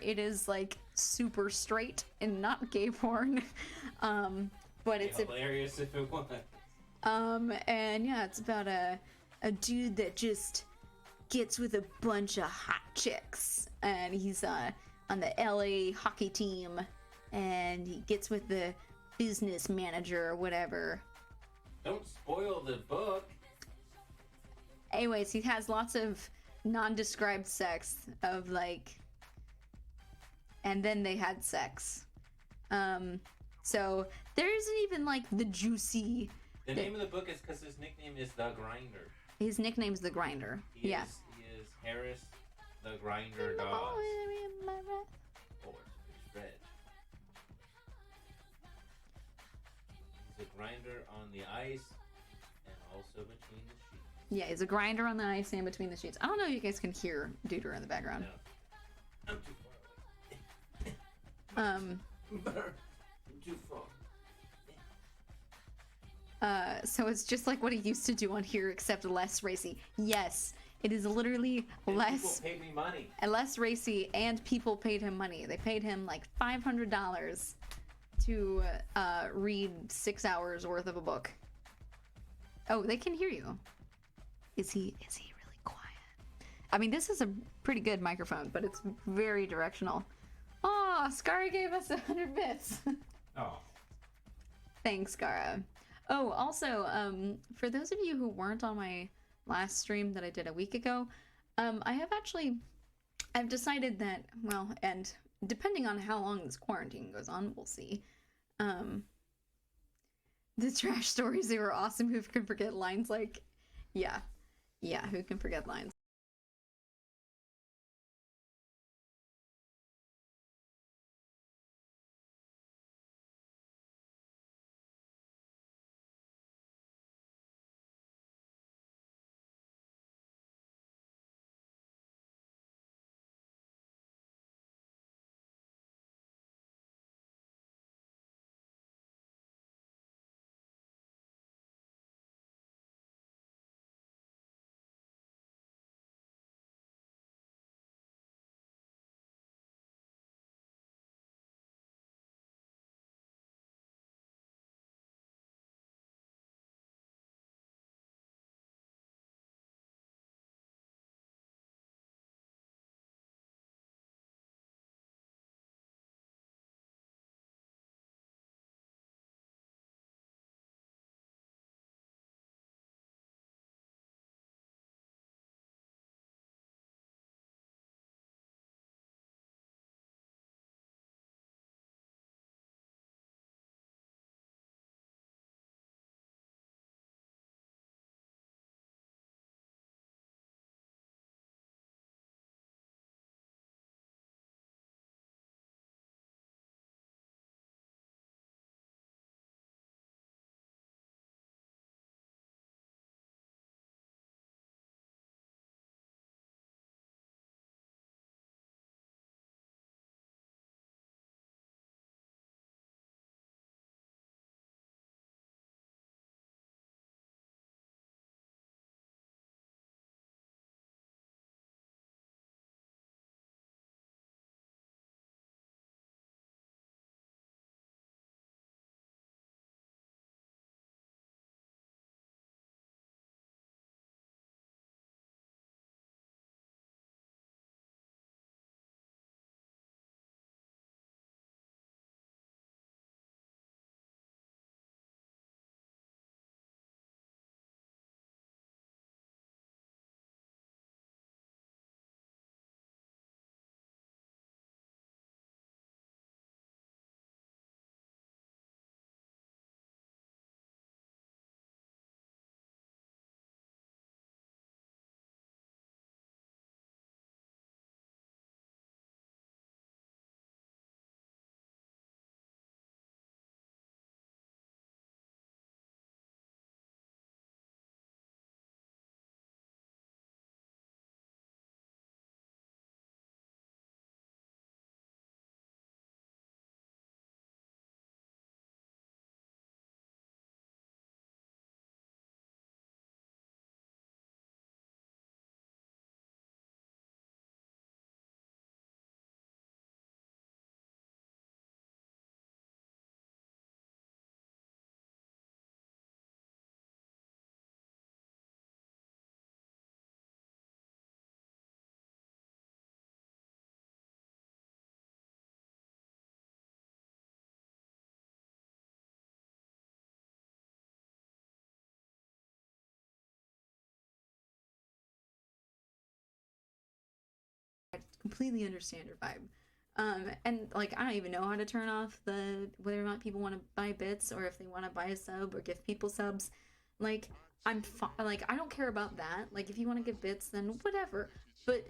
it is like super straight and not gay porn. But it's hilarious if it was. And yeah, it's about a dude that just gets with a bunch of hot chicks, and he's on the LA hockey team, and he gets with the business manager or whatever. Don't spoil the book. Anyways, he has lots of non-described sex of like, and then they had sex. So there isn't even like the juicy. The name of the book is because his nickname is The Grinder. His nickname's The Grinder. He is Harris the Grinder Dawes. Oh, it's red. He's a grinder on the ice and also between the sheets. Yeah, he's a grinder on the ice and between the sheets. I don't know if you guys can hear Duder in the background. No. I'm too far away. I'm too far. So it's just like what he used to do on here, except less racy. Yes, it is literally and less. People paid me money. Less racy, and people paid him money. They paid him like $500 to read 6 hours worth of a book. Oh, they can hear you. Is he really quiet? I mean, this is a pretty good microphone, but it's very directional. Oh, Skara gave us 100 bits. Oh. Thanks, Skara. Oh, also, for those of you who weren't on my last stream that I did a week ago, I've decided that, well, and depending on how long this quarantine goes on, we'll see. The trash stories, they were awesome. Who can forget lines like, yeah, who can forget lines? completely understand your vibe. And like I don't even know how to turn off the whether or not people want to buy bits or if they want to buy a sub or give people subs. Like like I don't care about that. Like if you want to give bits, then whatever. But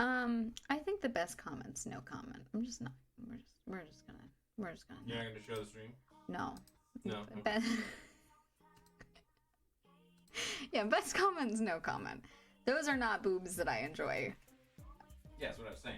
I think the best comment's no comment. I'm just not. We're just gonna You're not. not gonna show the stream? No. No. Best, yeah, best comment's no comment. Those are not boobs that I enjoy. Yeah, that's what I was saying.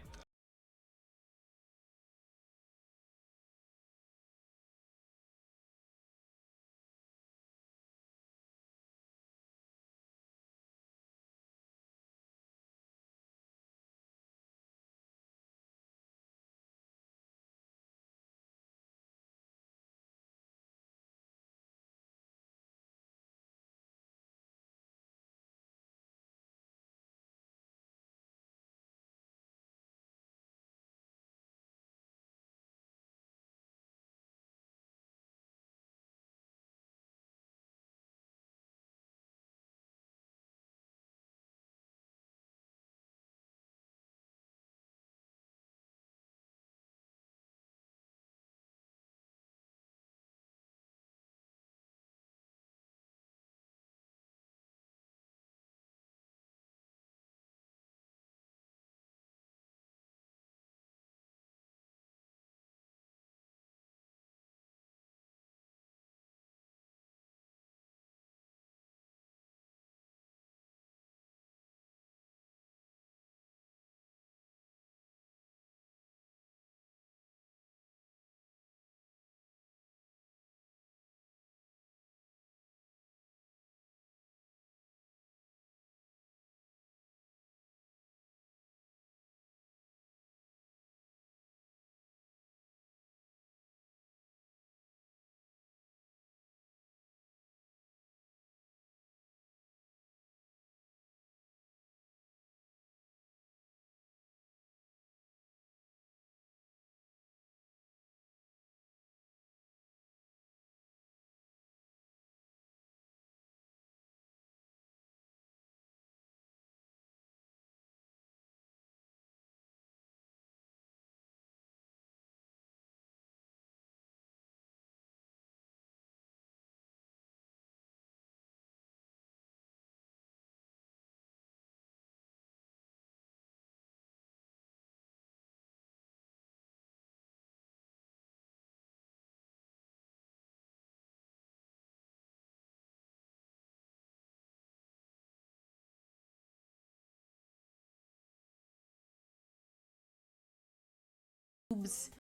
boobs.